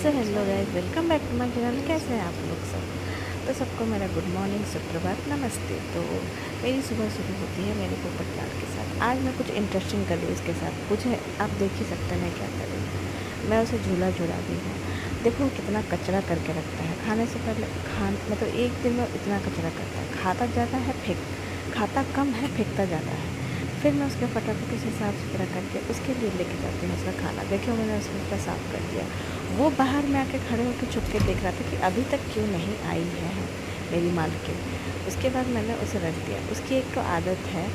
So hello guys, welcome back to my channel. कैसे हैं आप लोग सब? तो सबको मेरा गुड मॉर्निंग, सुप्रभात, नमस्ते। तो मेरी सुबह शुरू होती है मेरे पोपट लाल के साथ। आज मैं कुछ इंटरेस्टिंग कर रही हूँ उसके साथ। मुझे आप देख ही सकते हैं मैं क्या कर रही हूँ। मैं उसे झूला झूला दी हूँ। देखो कितना कचरा करके रखता है। खाने से पहले मतलब एक दिन में इतना कचरा करता है। खाता ज़्यादा है, खाता कम है, फेंकता ज़्यादा है। फिर मैं उसके फटाफट से साफ़ सुथरा करके उसके लिए लेके जाती हूँ उसका खाना। देखिए मैंने उसका साफ़ कर दिया। वो बाहर में आके खड़े होकर छुप के देख रहा था कि अभी तक क्यों नहीं आई है मेरी मालकिन। उसके बाद मैंने उसे रख दिया। उसकी एक तो आदत है,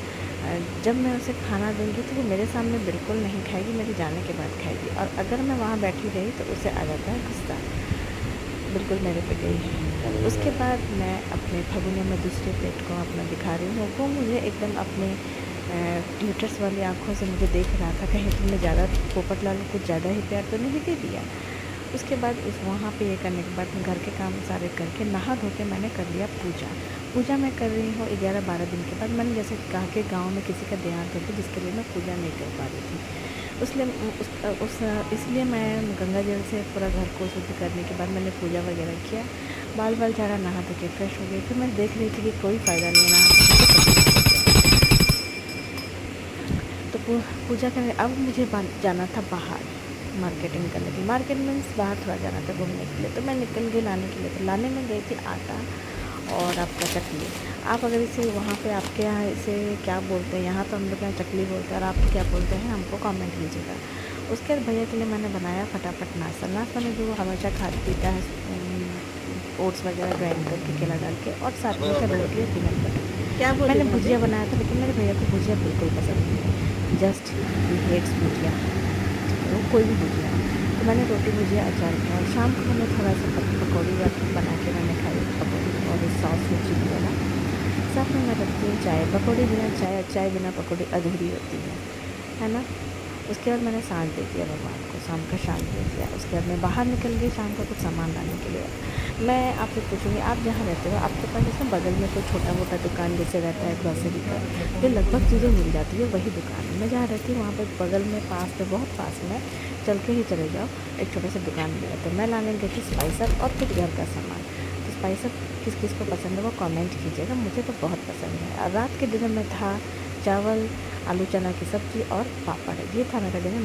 जब मैं उसे खाना दूँगी तो वो मेरे सामने बिल्कुल नहीं खाएगी, मेरे जाने के बाद खाएगी। और अगर मैं वहाँ बैठी रही तो उसे आ जाता है गुस्सा, बिल्कुल मेरे पे गई है। उसके बाद मैं अपने भगोने में दूसरे पेट को अपना दिखा रही हूँ। वो मुझे एकदम अपने ग्लिटर्स वाली आँखों से मुझे देख रहा था, कहीं तुमने ज़्यादा पोपट लाल को कुछ ज़्यादा ही प्यार तो नहीं दे दिया। उसके बाद वहाँ पे ये करने के बाद घर के काम सारे करके नहा धो के मैंने कर लिया पूजा मैं कर रही हूँ 11-12 दिन के बाद। मैंने जैसे कहा कि गाँव में किसी का देहांत हो गया जिसके लिए मैं पूजा नहीं कर पा रही थी, इसलिए मैं गंगा जल से पूरा घर को शुद्ध करने के बाद मैंने पूजा वगैरह किया। बाल झाड़ा, नहा धो के फ्रेश हो गई। फिर मैं देख रही थी कि कोई फ़ायदा नहीं है नहा तो पूजा करने। अब मुझे जाना था बाहर मार्केटिंग करने के लिए। मार्केट मीन्स बाहर थोड़ा जाना था घूमने के लिए। तो मैं निकल गई लाने के लिए। तो लाने में गई थी आटा और आपका चकली। आप अगर इसे वहाँ पे आपके यहाँ इसे क्या बोलते हैं, यहाँ तो हम लोग यहाँ चकली बोलते हैं और आप क्या बोलते हैं हमको कमेंट कीजिएगा। उसके बाद भैया के लिए मैंने बनाया फटाफट नाश्ता में जो हमेशा खा पीता है, ओट्स वगैरह ग्राइंड करके केला डाल के, और साथ में रोटी और पीनट बटर। क्या बोले मैंने भाभी? भुजिया बनाया था लेकिन मेरे भैया को भुजिया बिल्कुल पसंद नहीं है। जस्ट ही हेट्स भुजिया, वो कोई भी भुजिया। तो मैंने रोटी भुजिया अचार किया और शाम को मैंने थोड़ा सा पकौड़ी बना के मैंने खाई, पकौड़ी और सॉस में चिली वाला। साथ में मैं रखती हूँ चाय। पकौड़ी बिना चाय, चाय बिना पकौड़ी अधूरी होती है ना। उसके बाद मैंने साँझ दे दिया भगवान को, शाम का शांत दे दिया। उसके बाद मैं बाहर निकल गई शाम को कुछ सामान लाने के लिए। मैं आपसे पूछूंगी, आप जहाँ रहते हो आपके पास जैसे बगल में कोई छोटा मोटा दुकान जैसे रहता है ग्रॉसरी का, जो लगभग चीज़ें मिल जाती है, वही दुकान है। मैं जहाँ रहती हूँ वहाँ पर बगल में पास में, बहुत पास में, चल के ही चले जाओ, एक छोटा सा दुकान मिल जाता है। मैं लाने गई थी स्पाइसर और कुछ घर का सामान। तो स्पाइसर किस किस को पसंद है वो कमेंट कीजिएगा, मुझे तो बहुत पसंद है। और रात के डिनर में था चावल, आलू चना की सब्ज़ी और पापड़। ये था मेरा डिनर।